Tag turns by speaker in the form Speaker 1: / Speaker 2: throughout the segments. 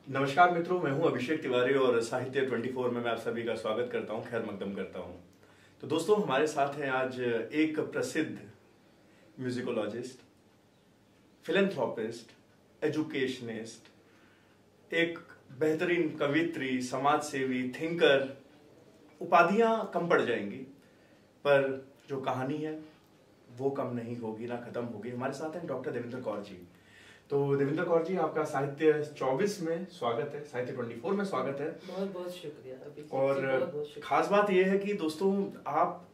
Speaker 1: नमस्कार मित्रों, मैं हूं अभिषेक तिवारी और साहित्य 24 में मैं आप सभी का स्वागत करता हूं, खैर मकदम करता हूं। तो दोस्तों, हमारे साथ हैं आज एक प्रसिद्ध म्यूजिकोलॉजिस्ट, फिलैंथ्रोपिस्ट, एजुकेशनिस्ट, एक बेहतरीन कवित्री, समाज सेवी, थिंकर। उपाधियां कम पड़ जाएंगी पर जो कहानी है वो कम नहीं होगी, ना खत्म होगी। हमारे साथ हैं डॉक्टर देवेंद्र कौर जी। तो देवेंद्र कौर जी, आपका साहित्य 24 में स्वागत है, साहित्य 24 में स्वागत है।
Speaker 2: बहुत बहुत शुक्रिया अभिषेक जी,
Speaker 1: और
Speaker 2: बहुत बहुत शुक्रिया।
Speaker 1: खास बात यह है कि दोस्तों, आप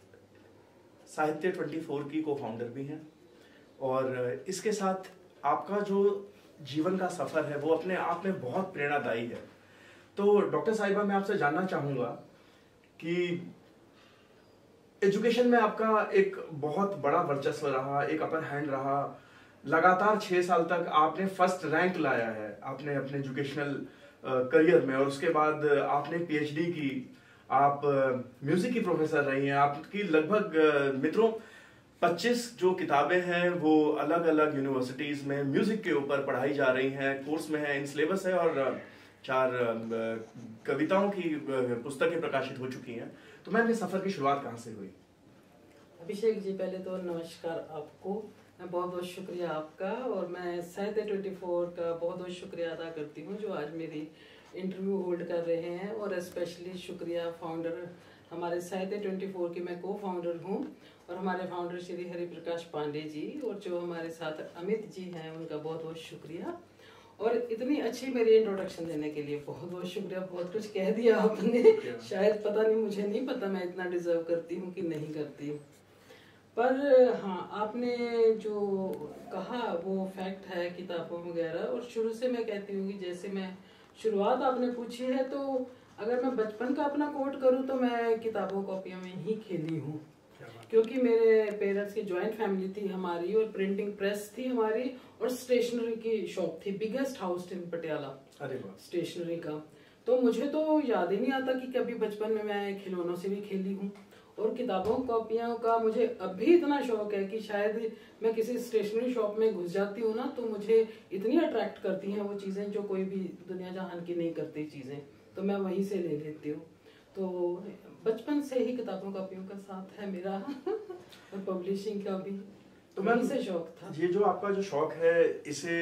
Speaker 1: साहित्य 24 की को फाउंडर भी हैं और इसके साथ आपका जो जीवन का सफर है वो अपने आप में बहुत प्रेरणादायी है। तो डॉक्टर साहिबा, मैं आपसे जानना चाहूंगा कि एजुकेशन में आपका एक बहुत बड़ा वर्चस्व रहा, एक अपर हैंड रहा। लगातार 6 साल तक आपने फर्स्ट रैंक लाया है आपने अपने एजुकेशनल करियर में, और उसके बाद आपने पीएचडी की, आप म्यूजिक की प्रोफेसर रही हैं। आपकी लगभग मित्रों 25 जो किताबें हैं वो अलग अलग यूनिवर्सिटीज में म्यूजिक के ऊपर पढ़ाई जा रही हैं, कोर्स में है, इन सिलेबस है, और 4 कविताओं की पुस्तकें प्रकाशित हो चुकी हैं। तो मैम, ये सफर की शुरुआत कहाँ से हुई?
Speaker 2: अभिषेक जी, पहले तो नमस्कार आपको, मैं बहुत बहुत शुक्रिया आपका, और मैं साहित्य 24 का बहुत बहुत शुक्रिया अदा करती हूँ जो आज मेरी इंटरव्यू होल्ड कर रहे हैं। और स्पेशली शुक्रिया फाउंडर हमारे साहित्य 24 की मैं को फाउंडर हूँ, और हमारे फाउंडर श्री हरिप्रकाश पांडे जी, और जो हमारे साथ अमित जी हैं उनका बहुत बहुत शुक्रिया। और इतनी अच्छी मेरी इंट्रोडक्शन देने के लिए बहुत बहुत शुक्रिया। बहुत कुछ कह दिया आपने, शायद पता नहीं, मुझे नहीं पता मैं इतना डिजर्व करती हूँ कि नहीं करती, पर हाँ, आपने जो कहा वो फैक्ट है किताबों वगैरह। और शुरू से मैं कहती हूँ कि जैसे मैं शुरुआत आपने पूछी है, तो अगर मैं बचपन का अपना कोट करूँ तो मैं किताबों कॉपियों में ही खेली हूँ, क्योंकि मेरे पेरेंट्स की जॉइंट फैमिली थी हमारी, और प्रिंटिंग प्रेस थी हमारी, और स्टेशनरी की शॉप थी, biggest house in Patiala stationery का। तो मुझे तो याद ही नहीं आता कि कभी बचपन में मैं खिलौनों से भी खेली हूँ। और किताबों कॉपियों का मुझे अभी इतना शौक है कि शायद मैं किसी स्टेशनरी शॉप में घुस जाती हूँ ना, तो मुझे इतनी अट्रैक्ट करती हैं वो चीजें जो कोई भी दुनिया जहान की नहीं करती चीजें, तो मैं वहीं से ले लेती हूँ। तो बचपन से ही किताबों कॉपियों का साथ है मेरा और पब्लिशिंग का भी, तो वहीं से शौक था।
Speaker 1: ये जो आपका जो शौक है, इसे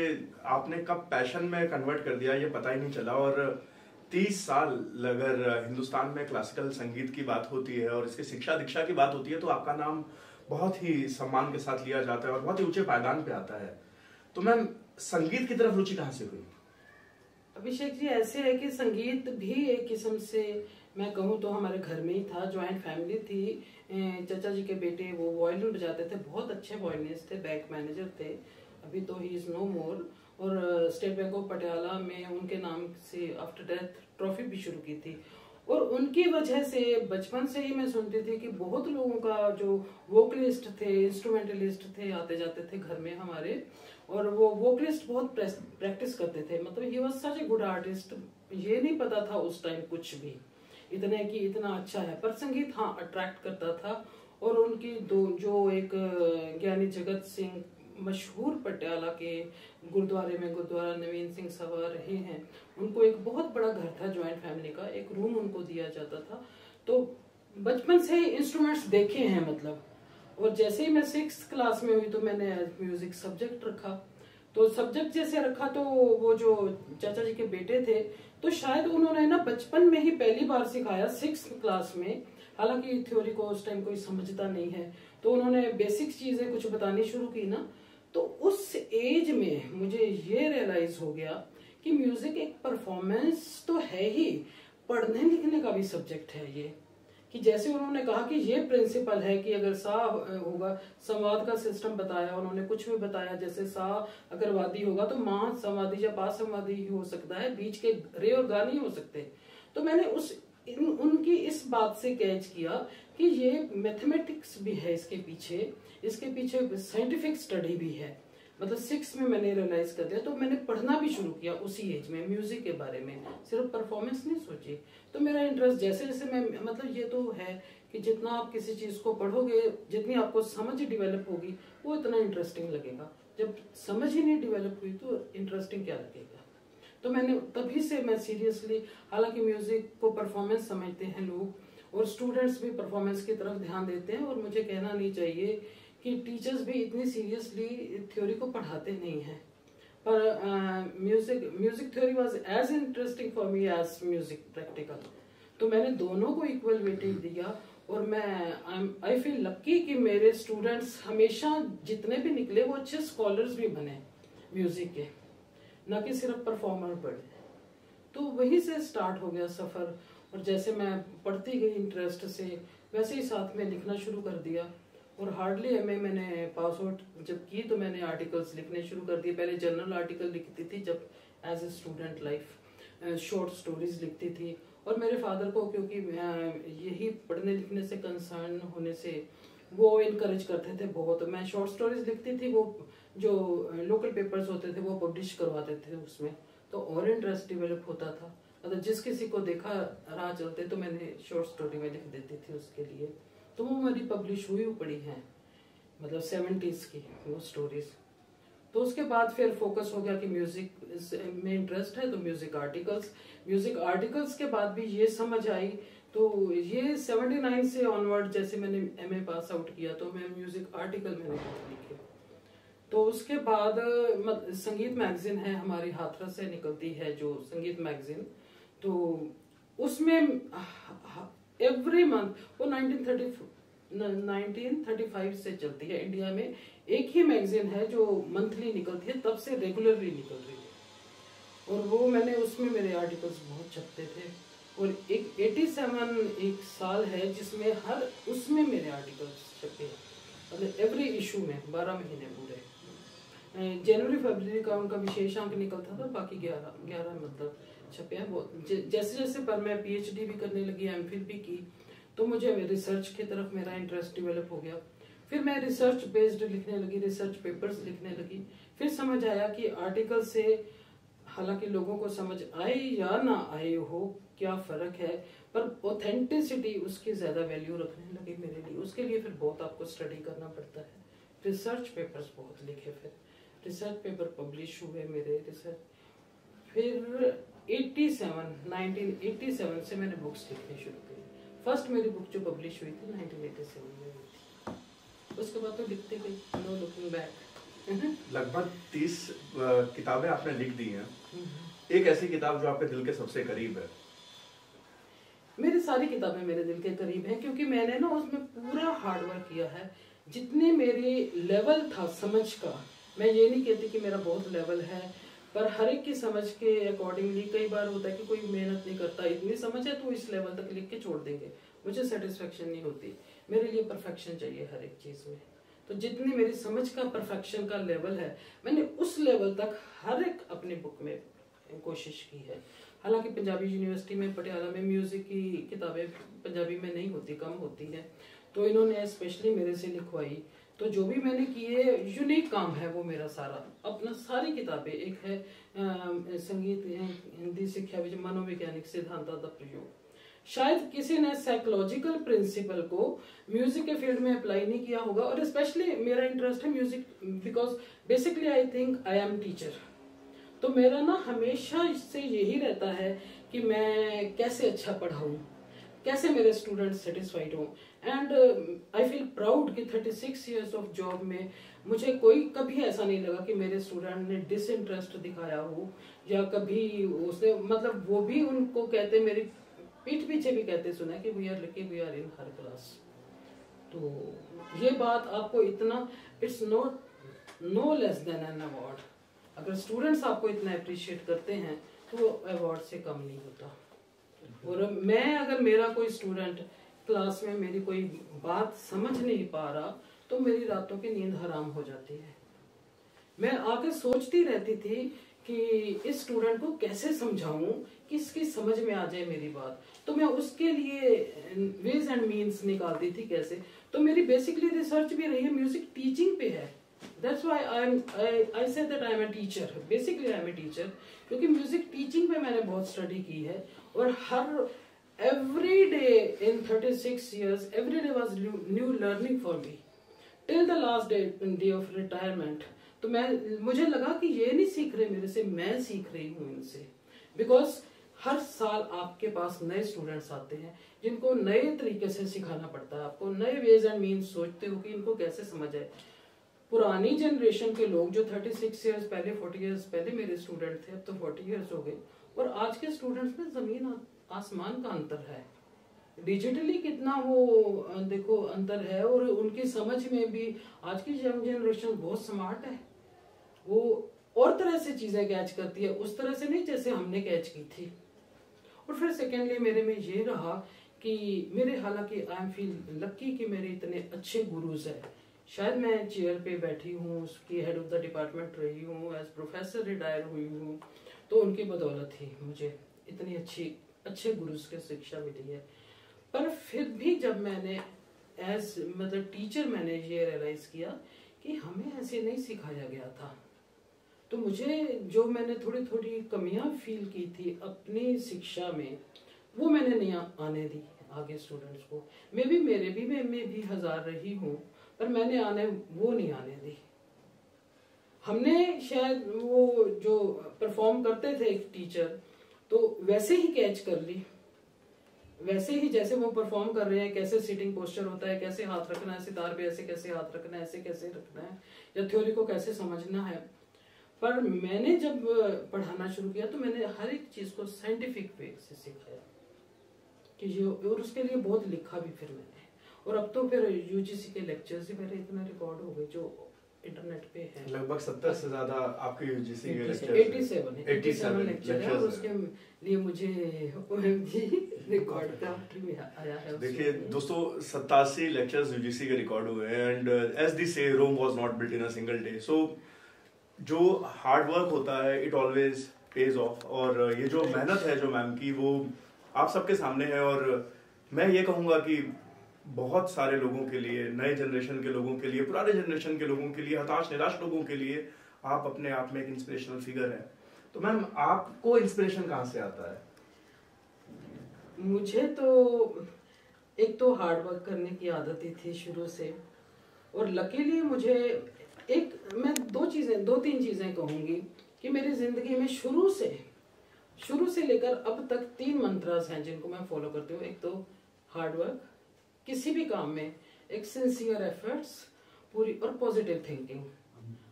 Speaker 1: आपने कब पैशन में कन्वर्ट कर दिया ये पता ही नहीं चला। और 30 साल अगर हिंदुस्तान में क्लासिकल संगीत की बात होती है और इसकी शिक्षा दीक्षा की बात होती है तो आपका नाम बहुत ही सम्मान के साथ लिया जाता है और बहुत ही ऊंचे पायदान पे आता है। तो मैम, संगीत की तरफ रुचि कहाँ से हुई?
Speaker 2: अभिषेक जी, ऐसे है कि संगीत भी एक किस्म से मैं कहूँ तो हमारे घर में ही था, ज्वाइंट फैमिली थी। चाचा जी के बेटे वो वायलिन बजाते थे, बहुत अच्छे वायलिनिस्ट थे, बैंक मैनेजर थे, अभी तो ही इज नो मोर। और स्टेट बैंक ऑफ पटियाला में उनके नाम से आफ्टर डेथ ट्रॉफी भी शुरू की थी। और उनकी वजह से बचपन से ही मैं सुनती थी कि बहुत लोगों का जो वोकलिस्ट थे, इंस्ट्रूमेंटलिस्ट थे, आते जाते थे घर में हमारे, और वो वोकलिस्ट बहुत प्रैक्टिस करते थे। मतलब he was such a good artist. ये नहीं पता था उस टाइम कुछ भी इतने कि इतना अच्छा है, पर संगीत हाँ अट्रैक्ट करता था। और उनकी दो जो एक ज्ञानी जगत सिंह मशहूर पटियाला के गुरुद्वारे में गुरुद्वारा नवीन सिंह सभा रहे हैं, उनको एक बहुत बड़ा घर था ज्वाइंट फैमिली का, एक रूम उनको दिया जाता था। तो बचपन से ही इंस्ट्रूमेंट्स देखे हैं मतलब। और जैसे ही मैं 6th क्लास में हुई तो मैंने म्यूजिक सब्जेक्ट रखा। तो सब्जेक्ट जैसे रखा तो वो जो चाचा जी के बेटे थे, तो शायद उन्होंने ना बचपन में ही पहली बार सिखाया 6th क्लास में। हालांकि थ्योरी को उस टाइम कोई समझता नहीं है, तो उन्होंने बेसिक चीजें कुछ बतानी शुरू की ना, तो उस एज में मुझे ये रियलाइज हो गया कि म्यूजिक एक परफॉर्मेंस तो है ही, पढ़ने लिखने का भी सब्जेक्ट है ये। कि जैसे उन्होंने कहा कि ये प्रिंसिपल है कि अगर सा होगा, संवाद का सिस्टम बताया उन्होंने, कुछ भी बताया, जैसे सा अगर वादी होगा तो मां संवादी या पा संवादी ही हो सकता है, बीच के रे और गा नहीं हो सकते। तो मैंने उनकी इस बात से कैच किया कि ये मैथमेटिक्स भी है इसके पीछे साइंटिफिक स्टडी भी है। मतलब 6 में मैंने रियलाइज कर दिया, तो मैंने पढ़ना भी शुरू किया उसी एज में म्यूजिक के बारे में, सिर्फ परफॉर्मेंस नहीं सोची। तो मेरा इंटरेस्ट जैसे जैसे मैं, मतलब ये तो है कि जितना आप किसी चीज को पढ़ोगे, जितनी आपको समझ डेवलप होगी, वो इतना इंटरेस्टिंग लगेगा। जब समझ ही नहीं डेवलप हुई तो इंटरेस्टिंग क्या लगेगा। तो मैंने तभी से मैं सीरियसली, हालांकि म्यूजिक को परफॉर्मेंस समझते हैं लोग और स्टूडेंट्स भी परफॉर्मेंस की तरफ ध्यान देते हैं, और मुझे कहना नहीं चाहिए कि टीचर्स भी इतनी सीरियसली थ्योरी को पढ़ाते नहीं हैं, पर music theory was as interesting for me as music practical. तो मैंने दोनों को इक्वल वेटेज दिया, और मैं आई फील लक्की कि मेरे स्टूडेंट्स हमेशा जितने भी निकले वो अच्छे स्कॉलर्स भी बने म्यूजिक के, ना कि सिर्फ परफॉर्मर बने। तो वहीं से स्टार्ट हो गया सफर, और जैसे मैं पढ़ती गई इंटरेस्ट से, वैसे ही साथ में लिखना शुरू कर दिया। और हार्डली एमए मैंने पास आउट जब की तो मैंने आर्टिकल्स लिखने शुरू कर दिए। पहले जर्नल आर्टिकल लिखती थी जब as a student life, short stories लिखती थी। और मेरे फादर को क्योंकि यही पढ़ने लिखने से कंसर्न होने से वो इनकरेज करते थे बहुत। मैं शॉर्ट स्टोरीज लिखती थी, वो जो लोकल पेपर्स होते थे वो पब्लिश करवाते थे उसमें, तो और इंटरेस्ट डेवलप होता था। अगर जिस किसी को देखा राह चलते तो मैंने शॉर्ट स्टोरी में लिख देती थी उसके लिए, तो वो मेरी पब्लिश हुई पड़ी हैं, मतलब 70s की वो स्टोरीज। तो उसके बाद फिर फोकस हो गया कि म्यूजिक में इंटरेस्ट है तो म्यूजिक आर्टिकल्स के बाद भी ये समझ आई, तो ये 79 से ऑनवर्ड जैसे मैंने एमए पास आउट किया तो मैं म्यूजिक आर्टिकल मैंने बहुत लिखे। तो उसके बाद संगीत मैगजीन है हमारी, हाथरस से निकलती है जो संगीत मैगजीन, तो उसमें एवरी मंथ वो 1935 से चलती है इंडिया में, एक ही मैगजीन है जो मंथली निकलती है, तब से रेगुलरली निकल रही है। और वो मैंने उसमें मेरे आर्टिकल्स बहुत छपते थे। और एक 87 एक साल है जिसमें हर उसमें मेरे आर्टिकल्स छपे हैं, मतलब एवरी इशू में 12 महीने पूरे। जनवरी फरवरी का उनका विशेष अंक निकलता था, बाकी 11 मतलब छपे हैं वो। जैसे जैसे पर मैं पीएचडी भी करने लगी, एमफिल भी की, तो मुझे रिसर्च की तरफ मेरा इंटरेस्ट डेवलप हो गया। फिर मैं रिसर्च बेस्ड लिखने लगी, रिसर्च पेपर्स लिखने लगी। फिर समझ आया कि आर्टिकल से हालांकि लोगों को समझ आए या ना आए हो क्या फर्क है, पर ऑथेंटिसिटी उसकी ज्यादा वैल्यू रखने लगी मेरे लिए। उसके लिए फिर बहुत आपको स्टडी करना पड़ता है। रिसर्च पेपर्स बहुत लिखे, फिर रिसर्च पेपर पब्लिश हुए मेरे रिसर्च। फिर 1987 से मैंने बुक्स लिखनी शुरू की। फर्स्ट मेरी बुक जो पब्लिश हुई थी 1987 में हुई थी। उसके बाद तो लिखते गई, नो लुकिंग बैक।
Speaker 1: लगभग 30 किताबें आपने लिख दी हैं। एक ऐसी किताब जो आपके दिल के सबसे करीब है?
Speaker 2: मेरी सारी किताबें मेरे दिल के करीब हैं, क्योंकि मैंने ना उसमें पूरा हार्डवर्क किया है। जितने मेरे लेवल था समझ का, मैं ये नहीं कहती कि मेरा बहुत लेवल है, पर हर एक की समझ के अकॉर्डिंगली कई बार होता है कि कोई मेहनत नहीं करता, इतनी समझ है तो इस लेवल तक लिख के छोड़ देंगे, मुझे सेटिस्फेक्शन नहीं होती। मेरे लिए परफेक्शन चाहिए हर एक चीज में। तो जितनी मेरी समझ का परफेक्शन का लेवल है, मैंने उस लेवल तक हर एक अपनी बुक में कोशिश की है। हालांकि पंजाबी यूनिवर्सिटी में पटियाला में म्यूजिक की किताबें पंजाबी में नहीं होती, कम होती है, तो इन्होंने स्पेशली मेरे से लिखवाई। तो जो भी मैंने किए यूनिक काम है वो मेरा सारा अपना, सारी किताबें। एक है संगीत हिंदी शिक्षा विच मनोवैज्ञानिक सिद्धांतों का प्रयोग। शायद किसी ने साइकोलॉजिकल प्रिंसिपल को म्यूजिक के फील्ड में अप्लाई नहीं किया होगा, और स्पेशली मेरा इंटरेस्ट है music because basically I think I am teacher. तो मेरा ना हमेशा इससे यही रहता है कि मैं कैसे अच्छा पढ़ाऊं, कैसे मेरे स्टूडेंट सेटिस्फाइड हों। एंड आई फील प्राउड कि 36 इयर्स ऑफ जॉब में मुझे कोई कभी ऐसा नहीं लगा कि मेरे स्टूडेंट ने डिसइंटरेस्ट दिखाया हो, या कभी उसने मतलब वो भी उनको कहते, मेरी पीठ पीछे भी कहते सुना कि we are lucky we are in her class. तो ये बात आपको इतना, it's not no less than an award. अगर स्टूडेंट्स आपको इतना अप्रिशिएट करते हैं तो वो अवार्ड से कम नहीं होता। और मैं अगर मेरा कोई स्टूडेंट क्लास में मेरी कोई बात समझ नहीं पा रहा तो मेरी रातों की नींद हराम हो जाती है। मैं आके सोचती रहती थी कि इस स्टूडेंट को कैसे समझाऊं कि इसकी समझ में आ जाए मेरी बात। तो मैं उसके लिए वेज एंड मीन्स निकालती थी कैसे। तो मेरी बेसिकली रिसर्च भी रही है म्यूजिक टीचिंग पे है। That's why I said that I am a teacher. Basically I am a teacher, क्योंकि म्यूजिक टीचिंग पे मैंने बहुत स्टडी की है। और हर every day in 36 years, every day was new learning for me till the last day of retirement। तो मुझे लगा कि ये नहीं सीख रहे मेरे से, मैं सीख रही हूँ इनसे। बिकॉज हर साल आपके पास नए स्टूडेंट्स आते हैं जिनको नए तरीके से सिखाना पड़ता है, आपको नए वेज एंड मीन्स सोचते हो कि इनको कैसे समझ आए। पुरानी जनरेशन के लोग जो 36 इयर्स पहले, 40 इयर्स पहले मेरे स्टूडेंट थे, अब तो 40 इयर्स हो गए, और आज के स्टूडेंट्स में जमीन आसमान का अंतर है। डिजिटली कितना वो देखो अंतर है, और उनकी समझ में भी आज की यंग जनरेशन बहुत स्मार्ट है, वो और तरह से चीजें कैच करती है, उस तरह से नहीं जैसे हमने कैच की थी। और फिर सेकेंडली मेरे में ये रहा कि मेरे, हालांकि आई एम फील लकी कि मेरे इतने अच्छे गुरुज हैं। शायद मैं चेयर पे बैठी हूँ, उसकी हेड ऑफ द डिपार्टमेंट रही हूँ, एज प्रोफेसर रिटायर हुई हूँ, तो उनकी बदौलत ही मुझे इतनी अच्छे गुरुज की शिक्षा मिली है। पर फिर भी जब मैंने एज मतलब टीचर मैंने ये रियलाइज किया कि हमें ऐसे नहीं सिखाया गया था, तो मुझे जो मैंने थोड़ी थोड़ी कमियां फील की थी अपनी शिक्षा में, वो मैंने नहीं आने दी आगे स्टूडेंट्स को। मैं भी 1000 रही हूँ, पर मैंने वो नहीं आने दी। हमने शायद वो जो परफॉर्म करते थे एक टीचर, तो वैसे ही कैच कर ली, वैसे ही जैसे वो परफॉर्म कर रहे हैं, कैसे सिटिंग पोस्चर होता है, कैसे हाथ रखना है सितार पे, ऐसे कैसे हाथ रखना है, ऐसे कैसे रखना है, या थ्योरी को कैसे समझना है। पर मैंने जब पढ़ाना शुरू किया तो मैंने हर एक चीज को साइंटिफिक वे से सिखाया कि जो, और उसके लिए बहुत लिखा भी फिर मैंने। और अब तो फिर यूजीसी के लेक्चर्स ही मेरे इतने रिकॉर्ड हो गए जो इंटरनेट पे है।
Speaker 1: लगभग 70 से ज्यादा आपके यूजीसी के लेक्चर्स
Speaker 2: 87 लेक्चर है, और उसके लिए मुझे ओएमजी रिकॉर्ड प्राप्त भी आया है।
Speaker 1: देखिए दोस्तों, 87 लेक्चर्स यूजीसी के रिकॉर्ड हुए हैं, and as they say Rome was not built in a single day. So जो हार्ड वर्क होता है इट ऑलवेज पेज ऑफ, और ये जो मेहनत है जो मैम की, वो आप सबके सामने है। और मैं ये कहूँगा कि बहुत सारे लोगों के लिए, नए जनरेशन के लोगों के लिए, पुराने जनरेशन के लोगों के लिए, हताश निराश लोगों के लिए आप अपने आप में एक इंस्पिरेशनल फिगर हैं। तो मैम, आपको इंस्पिरेशन कहाँ से आता है?
Speaker 2: मुझे तो एक तो हार्ड वर्क करने की आदत ही थी शुरू से, और लकीली मुझे मैं 2-3 चीजें कहूंगी कि मेरी जिंदगी में शुरू से लेकर अब तक 3 मंत्रास हैं जिनको मैं फॉलो करती हूँ। एक तो हार्ड वर्क, किसी भी काम में एक सिंसियर एफर्ट्स पूरी, और पॉजिटिव थिंकिंग।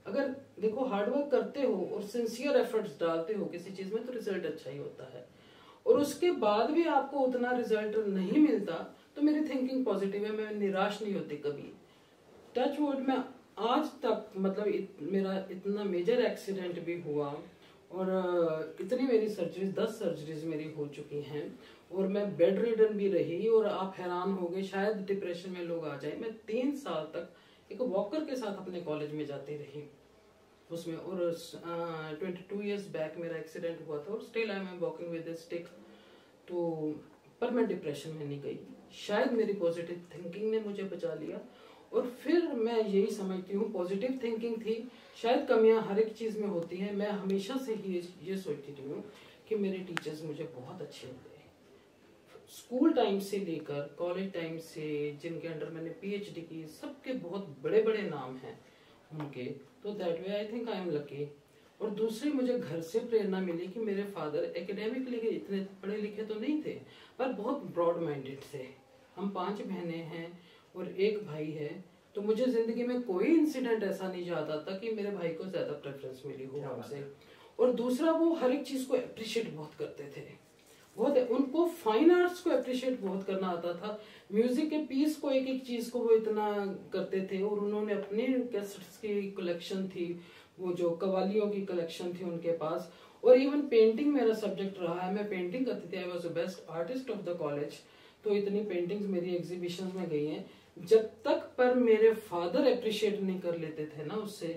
Speaker 2: अगर देखो हार्ड वर्क करते हो और सिंसियर एफर्ट्स डालते हो किसी चीज में, तो रिजल्ट अच्छा ही होता है। और उसके बाद भी आपको उतना रिजल्ट नहीं मिलता, तो मेरी थिंकिंग पॉजिटिव है, मैं निराश नहीं होती कभी। टच वुड, मैं आज तक मतलब मेरा इतना मेजर एक्सीडेंट भी हुआ, और इतनी मेरी सर्जरीज 10 सर्जरीज मेरी हो चुकी हैं, और मैं बेड रिडन भी रही, और आप हैरान हो गए शायद डिप्रेशन में लोग आ जाए। मैं 3 साल तक एक वॉकर के साथ अपने कॉलेज में जाती रही उसमें, और 22 इयर्स बैक मेरा एक्सीडेंट हुआ था, और still I am walking with stick. तो पर मैं डिप्रेशन में नहीं गई, शायद मेरी पॉजिटिव थिंकिंग ने मुझे बचा लिया। और फिर मैं यही समझती हूँ, पॉजिटिव थिंकिंग थी। शायद कमियां हर एक चीज में होती हैं, मैं हमेशा से ही ये सोचती रही हूँ कि मेरे टीचर्स मुझे बहुत अच्छे मिले, स्कूल टाइम से लेकर कॉलेज टाइम से, जिनके अंडर मैंने पीएचडी की, सबके बहुत बड़े बड़े नाम हैं उनके। तो that way I think I am lucky. और दूसरी मुझे घर से प्रेरणा मिली कि मेरे फादर एकेडमिकली इतने पढ़े लिखे तो नहीं थे, पर बहुत ब्रॉड माइंडेड थे। हम 5 बहनें हैं और 1 भाई है, तो मुझे जिंदगी में कोई इंसिडेंट ऐसा नहीं याद आता कि मेरे भाई को ज्यादा प्रेफरेंस मिली हो हमसे। और दूसरा, वो हर एक चीज को अप्रिशिएट बहुत करते थे, बहुत उनको फाइन आर्ट्स को अप्रिशिएट बहुत करना आता था, म्यूजिक के पीस को, एक एक चीज को वो इतना करते थे। और उन्होंने अपने कैसेट्स की कलेक्शन थी, वो जो कवालियों की कलेक्शन थी उनके पास। और इवन पेंटिंग मेरा सब्जेक्ट रहा है, मैं पेंटिंग करती थी, I was the best artist of the college. तो इतनी पेंटिंग्स मेरी एग्जीबिशन में गई हैं। जब तक पर मेरे फादर अप्रिशिएट नहीं कर लेते थे ना उससे,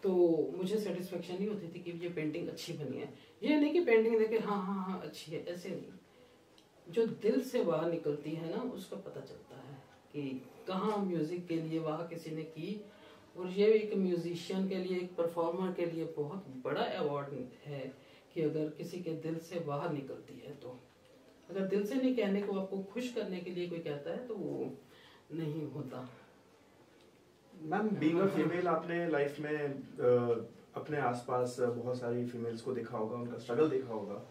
Speaker 2: तो मुझे सेटिस्फेक्शन नहीं होती थी कि ये पेंटिंग अच्छी बनी है। ये नहीं कि पेंटिंग देखे हाँ हाँ हाँ अच्छी है, ऐसे नहीं। जो दिल से बाहर निकलती है ना, उसका पता चलता है कि कहाँ म्यूजिक के लिए वाह किसी ने की। और ये एक म्यूजिशियन के लिए, एक परफॉर्मर के लिए बहुत बड़ा अवार्ड है कि अगर किसी के दिल से बाहर निकलती है। तो अगर दिल से नहीं कहने को, आपको खुश करने के लिए कोई कहता है, तो वो नहीं होता।
Speaker 1: मैम, बीइंग अ फीमेल, आपने लाइफ में अपने आसपास बहुत सारी फीमेल्स को देखा होगा, उनका स्ट्रगल देखा होगा।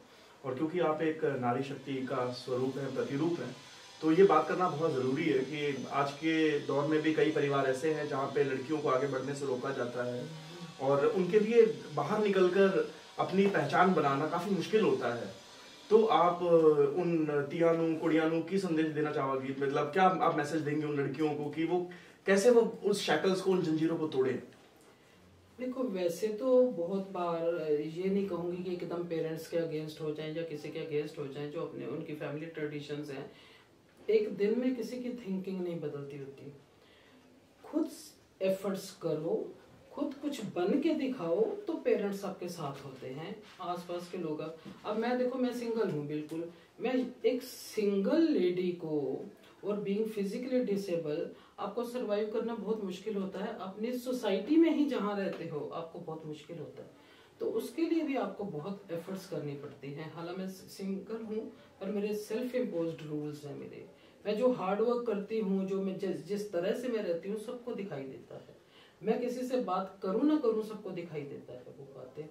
Speaker 1: और क्योंकि आप एक नारी शक्ति का स्वरूप है, प्रतिरूप है, तो ये बात करना बहुत ज़रूरी है कि आज के दौर में भी कई परिवार ऐसे हैं जहाँ पे लड़कियों को आगे बढ़ने से रोका जाता है और उनके लिए बाहर निकलकर अपनी पहचान बनाना काफ़ी मुश्किल होता है। तो आप उन तियानू कुड़ियानू की संदेश देना चाहोगी, मतलब क्या आप मैसेज देंगे उन लड़कियों को कि वो कैसे वो उस शैकल्स को, उन जंजीरों को तोड़े?
Speaker 2: देखो, वैसे तो बहुत बार ये नहीं कहूंगी कि एकदम पेरेंट्स के अगेंस्ट हो जाएं या किसी के अगेंस्ट हो जाएं, जो अपने उनकी फैमिली ट्रेडिशंस हैं, एक दिन में किसी की थिंकिंग नहीं बदलती होती। खुद एफर्ट्स करो, खुद कुछ बन के दिखाओ, तो पेरेंट्स आपके साथ होते हैं, आसपास के लोग। अब मैं देखो, मैं सिंगल हूँ, बिल्कुल मैं एक सिंगल लेडी को, और बीइंग फिजिकली डिसेबल, आपको सरवाइव करना बहुत मुश्किल होता है। अपनी सोसाइटी में ही जहाँ रहते हो आपको बहुत मुश्किल होता है, तो उसके लिए भी आपको बहुत एफर्ट्स करनी पड़ती हैं। हालांकि मैं सिंगल हूँ, पर मेरे सेल्फ इम्पोज्ड रूल्स हैं मेरे। मैं जो हार्ड वर्क करती हूँ, जो मैं जिस तरह से मैं रहती हूँ, सबको दिखाई देता है। मैं किसी से बात करूँ ना करूँ, सबको दिखाई देता है वो बातें।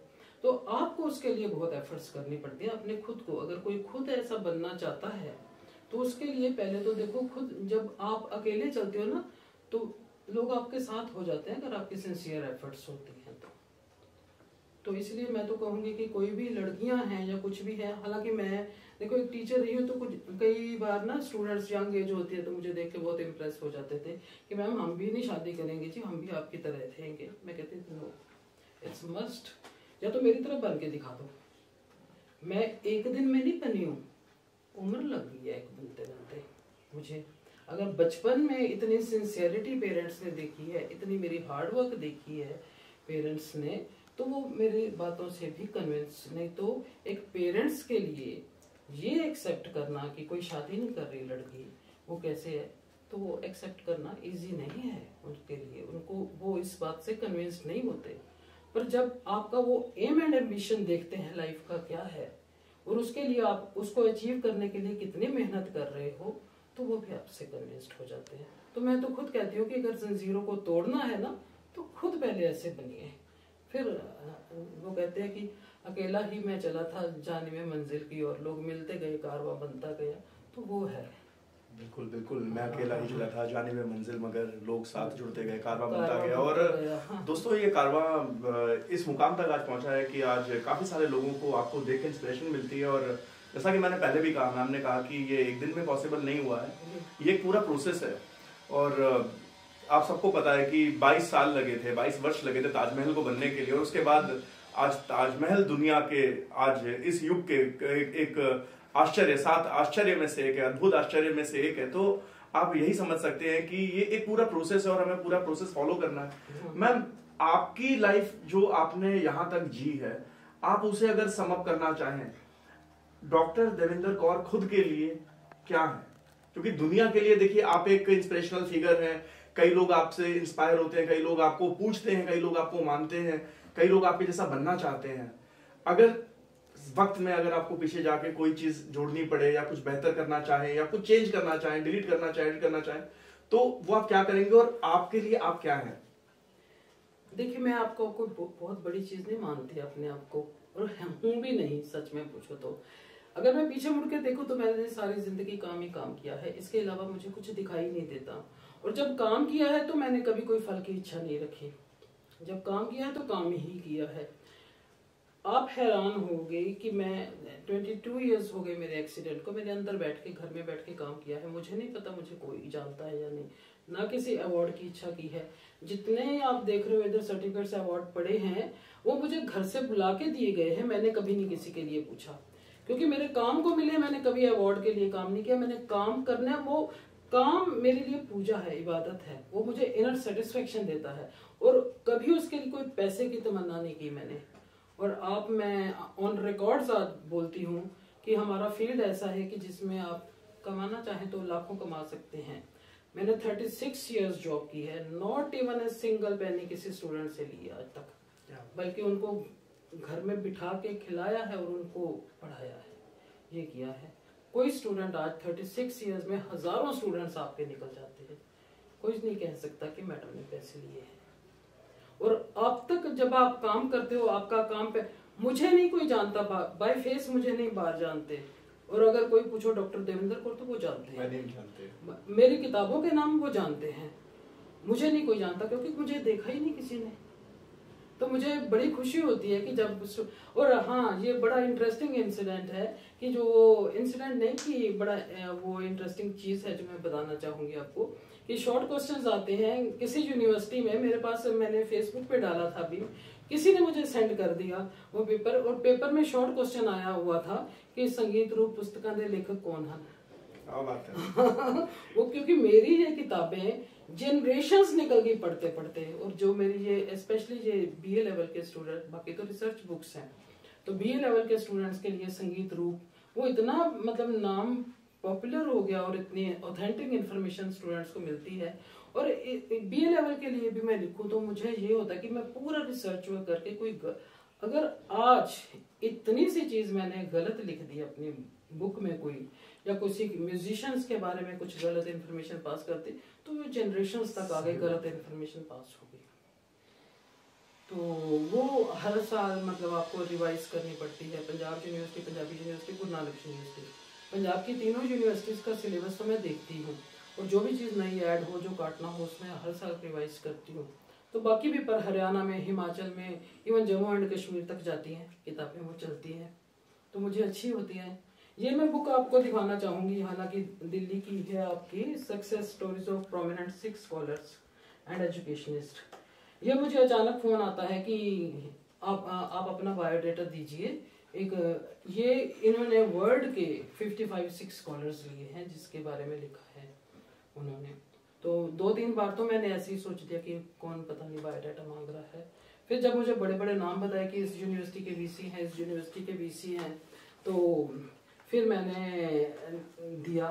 Speaker 2: तो आपको उसके लिए बहुत एफर्ट्स करनी पड़ती है अपने खुद को। अगर कोई खुद ऐसा बनना चाहता है तो उसके लिए पहले तो देखो, खुद जब आप अकेले चलते हो ना, तो लोग आपके साथ हो जाते हैं अगर आपकी सिंसियर एफर्ट्स होती हैं तो इसलिए मैं तो कहूंगी कि कोई भी लड़कियां हैं या कुछ भी है, हालांकि मैं देखो एक टीचर रही हूँ, तो कुछ कई बार ना स्टूडेंट्स यंग एज होती है तो मुझे देख के बहुत इम्प्रेस हो जाते थे कि मैम हम भी नहीं शादी करेंगे जी, हम भी आपकी तरह रहेंगे। मैं कहती थी नो, इट्स मस्ट, या तो मेरी तरह बन के दिखा दो। मैं एक दिन में नहीं बनी हूँ, उम्र लग गई है एक बनते बनते मुझे। अगर बचपन में इतनी सिंसियरिटी पेरेंट्स ने देखी है, इतनी मेरी हार्डवर्क देखी है पेरेंट्स ने, तो वो मेरी बातों से भी कन्विंस। नहीं तो एक पेरेंट्स के लिए ये एक्सेप्ट करना कि कोई शादी नहीं कर रही लड़की, वो कैसे है, तो वो एक्सेप्ट करना इजी नहीं है उनके लिए। उनको वो इस बात से कन्विंस नहीं होते। पर जब आपका वो एम एंड एम्बिशन देखते हैं लाइफ का क्या है, और उसके लिए आप उसको अचीव करने के लिए कितनी मेहनत कर रहे हो, तो वो भी आपसे कन्विंस्ड हो जाते हैं। तो मैं तो खुद कहती हूँ कि अगर जंजीरों को तोड़ना है ना, तो खुद पहले ऐसे बनिए। फिर वो कहते हैं कि अकेला ही मैं चला था जाने में मंजिल की, और लोग मिलते गए, कारवां बनता गया, तो वो है।
Speaker 1: बिल्कुल बिल्कुल, मैं अकेला ही चला था जाने में मंजिल, मगर लोग साथ जुड़ते गए, कारवां बनता गया। और दोस्तों, ये कारवां इस मुकाम तक आज पहुंचा है कि आज काफी सारे लोगों को आपको देख के इंस्पिरेशन मिलती है। और जैसा कि मैंने पहले भी कहा, मैम ने कहा कि ये एक दिन में पॉसिबल नहीं हुआ है, ये एक पूरा प्रोसेस है। और आप सबको पता है कि 22 साल लगे थे, 22 वर्ष लगे थे ताजमहल को बनने के लिए, और उसके बाद आज ताजमहल दुनिया के आज इस युग के एक आश्चर्य, 7 आश्चर्य में से एक है, अद्भुत आश्चर्य में से एक है। तो आप यही समझ सकते हैं कि ये एक पूरा प्रोसेस है और हमें पूरा प्रोसेस फॉलो करना है। मैम, आपकी लाइफ जो आपने यहाँ तक जी है, आप उसे अगर सम अप करना चाहें, डॉक्टर देवेंद्र कौर खुद के लिए क्या है? क्योंकि दुनिया के लिए देखिए आप एक इंस्पिरेशनल फिगर हैं, कई लोग आपसे इंस्पायर होते हैं, कई लोग आपको पूछते हैं, कई लोग आपको मानते हैं, कई लोग आपके जैसा बनना चाहते हैं। अगर वक्त में अगर आपको पीछे जाके कोई चीज जोड़नी पड़े, या कुछ बेहतर करना चाहे, या कुछ चेंज करना चाहे, डिलीट करना चाहे, एडिट करना चाहे, तो वो आप क्या करेंगे और आपके लिए आप क्या हैं?
Speaker 2: देखिए, मैं आपको कोई बहुत बड़ी चीज नहीं मानती अपने आप को, और हूं भी नहीं, सच में पूछो तो। अगर मैं पीछे मुड़ के देखूं तो मैंने सारी जिंदगी काम ही काम किया है, इसके अलावा मुझे कुछ दिखाई नहीं देता। और जब काम किया है तो मैंने कभी कोई फल की इच्छा नहीं रखी। जब काम किया है तो काम ही किया है। आप हैरान हो गए कि मैं 22 इयर्स हो गए मेरे एक्सीडेंट को, मैंने अंदर बैठ के, घर में बैठ के काम किया है। मुझे नहीं पता मुझे कोई जानता है या नहीं, ना किसी अवार्ड की इच्छा की है। जितने आप देख रहे हो इधर सर्टिफिकेट से अवार्ड पड़े हैं, वो मुझे घर से बुला के दिए गए हैं। मैंने कभी नहीं किसी के लिए पूछा, क्योंकि मेरे काम को मिले। मैंने कभी अवार्ड के लिए काम नहीं किया। मैंने काम करना, वो काम मेरे लिए पूजा है, इबादत है, वो मुझे इनर सेटिस्फेक्शन देता है। और कभी उसके लिए कोई पैसे की तमन्ना नहीं की मैंने। और आप, मैं ऑन रिकॉर्ड्स आज बोलती हूँ कि हमारा फील्ड ऐसा है कि जिसमें आप कमाना चाहें तो लाखों कमा सकते हैं। मैंने 36 इयर्स जॉब की है, not even a single penny किसी स्टूडेंट से ली आज तक, बल्कि उनको घर में बिठा के खिलाया है और उनको पढ़ाया है, ये किया है। कोई स्टूडेंट आज 36 इयर्स में हजारों स्टूडेंट्स आपके निकल जाते हैं, कोई नहीं कह सकता कि मैडम ने पैसे लिए हैं। और अब तक जब आप काम करते हो, आपका काम पे मुझे नहीं कोई जानता, बाय फेस मुझे नहीं बाहर जानते, और अगर कोई पूछो डॉक्टर देवेंद्र कौर तो वो जानते हैं,
Speaker 1: नहीं जानते,
Speaker 2: मेरी किताबों के नाम वो जानते हैं, मुझे नहीं कोई जानता क्योंकि मुझे देखा ही नहीं किसी ने। तो मुझे बड़ी खुशी होती है कि जब, और हाँ ये बड़ा इंटरेस्टिंग इंसिडेंट है कि जो इंसिडेंट नहीं कि बड़ा वो इंटरेस्टिंग चीज है जो मैं बताना चाहूंगी आपको कि शॉर्ट क्वेश्चंस आते हैं किसी यूनिवर्सिटी में, मेरे पास मैंने फेसबुक पे डाला था अभी, किसी ने मुझे सेंड कर दिया वो पेपर, और पेपर में शॉर्ट क्वेश्चन आया हुआ था कि संगीत रूप पुस्तकां दे लेखक कौन है।
Speaker 1: बात है।
Speaker 2: वो क्योंकि मेरी ये किताबें जनरेशंस निकल गई पढ़ते पढ़ते, और जो मेरी ये स्पेशली ये बीए लेवल के स्टूडेंट, बाकी तो रिसर्च बुक्स हैं, तो बीए लेवल के स्टूडेंट्स के लिए संगीत रूप वो इतना मतलब नाम पॉपुलर हो गया और इतनी ऑथेंटिक इन्फॉर्मेशन स्टूडेंट्स को मिलती है। और बीए लेवल के लिए भी मैं लिखूं तो मुझे ये होता है कि मैं पूरा रिसर्च वर्क करके कोई अगर आज इतनी सी चीज मैंने गलत लिख दी अपनी बुक में कोई, या किसी म्यूजिशियंस के बारे में कुछ गलत इन्फॉर्मेशन पास करती, तो वो जनरेशंस तक आगे गलत इन्फॉर्मेशन पास हो गई। तो वो हर साल मतलब आपको रिवाइज करनी पड़ती है। Punjab university, Punjabi university, Guru Nanak university, Punjab की तीनों यूनिवर्सिटीज का सिलेबस तो मैं देखती हूँ, और जो भी चीज़ नई ऐड हो, जो काटना हो, उसमें हर साल रिवाइज करती हूँ। तो बाकी भी पर हरियाणा में, हिमाचल में, इवन जम्मू एंड कश्मीर तक जाती हैं किताबें, वो चलती हैं, तो मुझे अच्छी होती है। ये मैं बुक आपको दिखाना चाहूंगी, हालांकि दिल्ली की है आपकी, success stories of prominent six scholars and educationist. ये मुझे अचानक फोन आता है कि आप अपना बायोडाटा दीजिए। एक ये इन्होंने वर्ल्ड के 55 स्कॉलर्स लिए हैं जिसके बारे में लिखा है उन्होंने। तो 2-3 बार तो मैंने ऐसे ही सोच दिया कि कौन पता नहीं बायोडाटा मांग रहा है। फिर जब मुझे बड़े बड़े नाम बताए कि इस यूनिवर्सिटी के वीसी हैं, इस यूनिवर्सिटी के वीसी हैं, तो फिर मैंने दिया।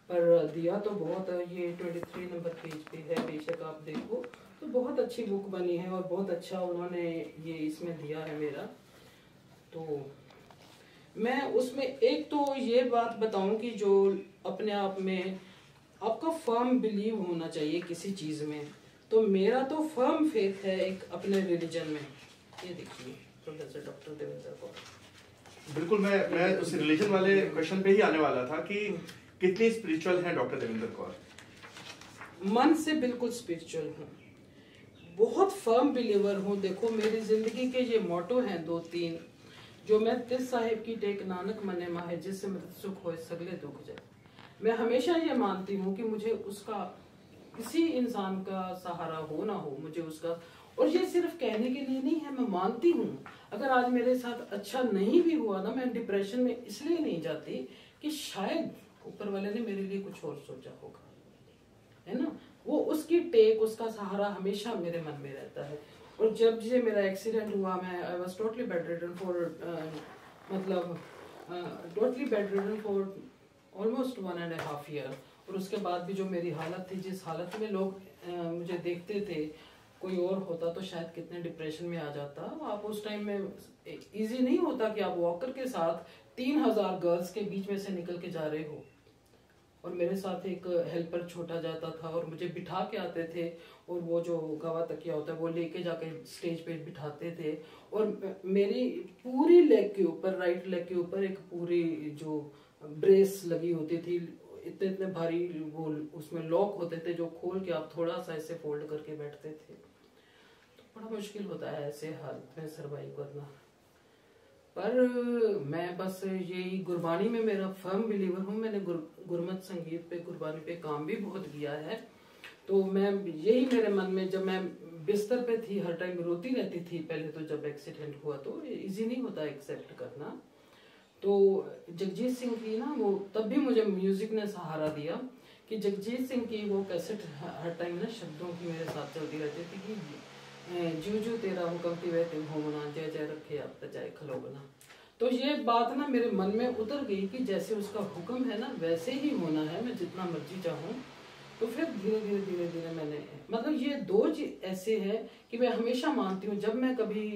Speaker 2: पर दिया तो बहुत, ये 23 नंबर पेज पे है, बेशक आप देखो, तो बहुत अच्छी बुक बनी है और बहुत अच्छा उन्होंने ये इसमें दिया है मेरा। तो मैं उसमें एक तो ये बात बताऊं कि जो अपने आप में आपका फर्म बिलीव होना चाहिए किसी चीज में, तो मेरा तो फर्म फेथ है एक अपने रिलीजन में। ये देखिए प्रोफेसर डॉक्टर देवेंद्र कौर।
Speaker 1: बिल्कुल, मैं उस रिलीजन वाले क्वेश्चन पे ही आने वाला था कि कितनी स्पिरिचुअल है डॉक्टर देवेंद्र कौर।
Speaker 2: मन से बिल्कुल स्पिरिचुअल हूँ, बहुत फर्म बिलीवर हूँ। देखो मेरी जिंदगी के ये मोटो हैं 2-3, जो मैं तिस साहिब की टेक नानक मने माहे, जिससे मदद सुख हो सगले दुख जाए। मैं हमेशा ये मानती हूँ कि मुझे उसका, किसी इंसान का सहारा हो ना हो, मुझे उसका, और ये सिर्फ कहने के लिए नहीं है, मैं मानती हूँ। अगर आज मेरे साथ अच्छा नहीं भी हुआ ना, मैं डिप्रेशन में इसलिए नहीं जाती कि शायद ऊपर वाले ने मेरे लिए कुछ और सोचा होगा, है ना। वो उसकी टेक, उसका सहारा हमेशा मेरे मन में रहता है। और जब ये मेरा एक्सीडेंट हुआ, मैं I was totally bedridden for मतलब totally bedridden for almost 1.5 year. और उसके बाद भी जो मेरी हालत थी, जिस हालत में लोग मुझे देखते थे, कोई और होता तो शायद कितने डिप्रेशन में आ जाता। आप उस टाइम में इजी नहीं होता कि आप वॉकर के साथ 3000 गर्ल्स के बीच में से निकल के जा रहे हो, और मेरे साथ एक हेल्पर छोटा जाता था और मुझे बिठा के आते थे, और वो जो गवा तकिया होता है वो लेके जाके स्टेज पे बिठाते थे, और मेरी पूरी लेग के ऊपर, राइट लेग के ऊपर एक पूरी जो ब्रेस लगी होती थी, इतने इतने भारी वो उसमें लॉक होते थे जो खोल के आप थोड़ा सा ऐसे फोल्ड करके बैठते थे। तो बड़ा मुश्किल होता है ऐसे हालत में सरवाइव करना। पर मैं बस यही गुरबानी में मेरा फर्म बिलीवर हूँ। मैंने गुरमत संगीत पे, गुरबानी पे काम भी बहुत किया है। तो मैं यही मेरे मन में, जब मैं बिस्तर पे थी हर टाइम रोती रहती थी पहले तो, जब एक्सीडेंट हुआ तो इजी नहीं होता एक्सेप्ट करना। तो जगजीत सिंह की ना वो, तब भी मुझे म्यूजिक ने सहारा दिया कि जगजीत सिंह की वो कैसेट हर टाइम ना शब्दों की मेरे साथ चलती रहती थी कि जू जू तेरा हुक्म की वह तुम होना, जय जय रखे आप जाए खलोगना। तो ये बात ना मेरे मन में उतर गई कि जैसे उसका हुक्म है ना वैसे ही होना है, मैं जितना मर्जी चाहूँ। तो फिर धीरे धीरे धीरे धीरे मैंने, मतलब ये 2 चीज ऐसे है कि मैं हमेशा मानती हूँ, जब मैं कभी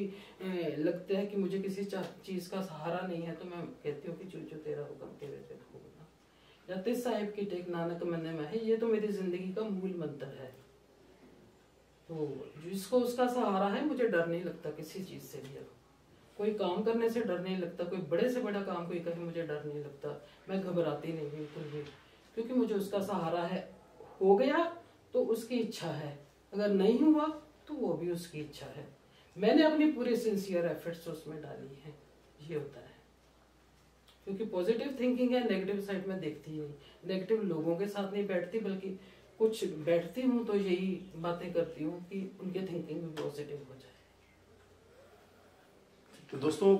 Speaker 2: लगता है कि मुझे किसी चीज का सहारा नहीं है, तो मैं कहती हूँ कि जो जो तेरा हुक्म तेरे पे होगा, या तिस साहिब की टेक नानक मन्ने में है। ये तो मेरी जिंदगी का मूल मंत्र है। तो जिसको उसका सहारा है, मुझे डर नहीं लगता किसी चीज से भी। कोई काम करने से डर नहीं लगता, कोई बड़े से बड़ा काम कोई कहे मुझे डर नहीं लगता, मैं घबराती नहीं बिल्कुल भी, क्योंकि मुझे उसका सहारा है। हो गया तो उसकी इच्छा है, अगर नहीं हुआ तो वो भी उसकी इच्छा है। मैंने अपनी पूरी सिंसियर एफर्ट्स उसमें डाली है, ये होता है। क्योंकि पॉजिटिव थिंकिंग है, नेगेटिव साइड में देखती ही नहीं, नेगेटिव लोगों के साथ नहीं बैठती, बल्कि कुछ बैठती हूँ तो यही बातें करती हूँ कि उनके थिंकिंग भी पॉजिटिव हो जाए।
Speaker 1: तो दोस्तों,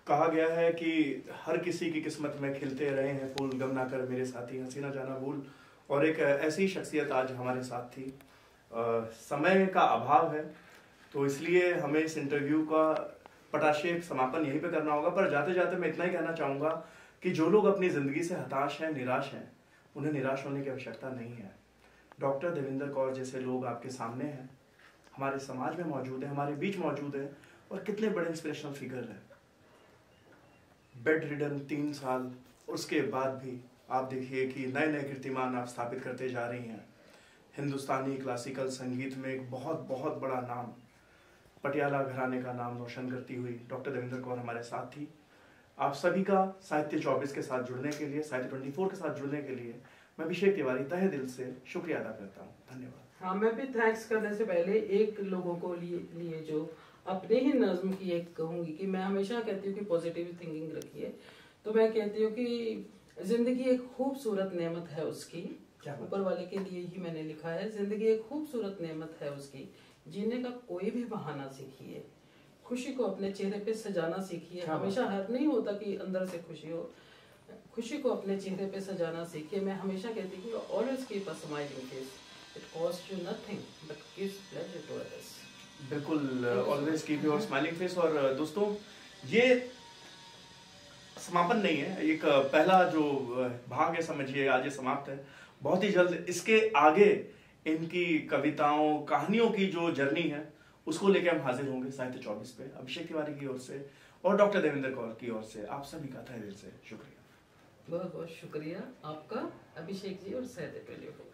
Speaker 1: कहा गया है कि हर किसी की किस्मत में खिलते रहे हैं फूल, गम ना कर मेरे साथी, हंसी ना जाना भूल। और एक ऐसी शख्सियत आज हमारे साथ थी। समय का अभाव है तो इसलिए हमें इस इंटरव्यू का पटाशे समापन यहीं पे करना होगा। पर जाते जाते मैं इतना ही कहना चाहूँगा कि जो लोग अपनी ज़िंदगी से हताश हैं, निराश हैं, उन्हें निराश होने की आवश्यकता नहीं है। डॉक्टर देवेंद्र कौर जैसे लोग आपके सामने हैं, हमारे समाज में मौजूद है, हमारे बीच मौजूद है, और कितने बड़े इंस्पिरेशनल फिगर हैं। बेड रिडन 3 साल, उसके बाद भी आप देखिए कि नए नए कीर्तिमान आप स्थापित करते जा रही हैं। हिंदुस्तानी क्लासिकल संगीत में एक बहुत बहुत बड़ा नाम, पटियाला घराने का नाम रोशन करती हुई डॉक्टर देवेंद्र कौर हमारे साथ थी। आप सभी का साहित्य 24 के साथ जुड़ने के लिए, साहित्य 24 के साथ जुड़ने के लिए मैं अभिषेक तिवारी तहे दिल से शुक्रिया अदा करता हूँ। धन्यवाद।
Speaker 2: हाँ, मैं भी थैंक्स करने से पहले एक लोगों को लिए जो अपने ही नज्म की एक कहूँगी कि मैं हमेशा कहती हूँ कि पॉजिटिव थिंकिंग रखिए। तो मैं कहती हूँ कि जिंदगी एक खूबसूरत नेमत है उसकी, ऊपर वाले के लिए ही मैंने लिखा है, जिंदगी एक खूबसूरत नेमत है उसकी, जीने का कोई भी बहाना सीखिए, खुशी को अपने चेहरे पे सजाना सीखिए। हमेशा हर नहीं होता कि अंदर से खुशी हो, खुशी को अपने चेहरे पे सजाना सीखिए। मैं हमेशा कहती हूँ always keep a smiling face, it cost you nothing but gives pleasure to others.
Speaker 1: बिल्कुल, always keep your smiling face. और दोस्तों, ये समापन नहीं है, एक पहला जो भाग है समझिए आज ये समाप्त है। बहुत ही जल्द इसके आगे इनकी कविताओं, कहानियों की जो जर्नी है उसको लेके हम हाजिर होंगे साहित्य 24 पे। अभिषेक तिवारी की ओर से और डॉक्टर देवेंद्र कौर की ओर से आप सभी का तहे दिल से शुक्रिया।
Speaker 2: बहुत बहुत शुक्रिया आपका अभिषेक जी और साहित्य 24।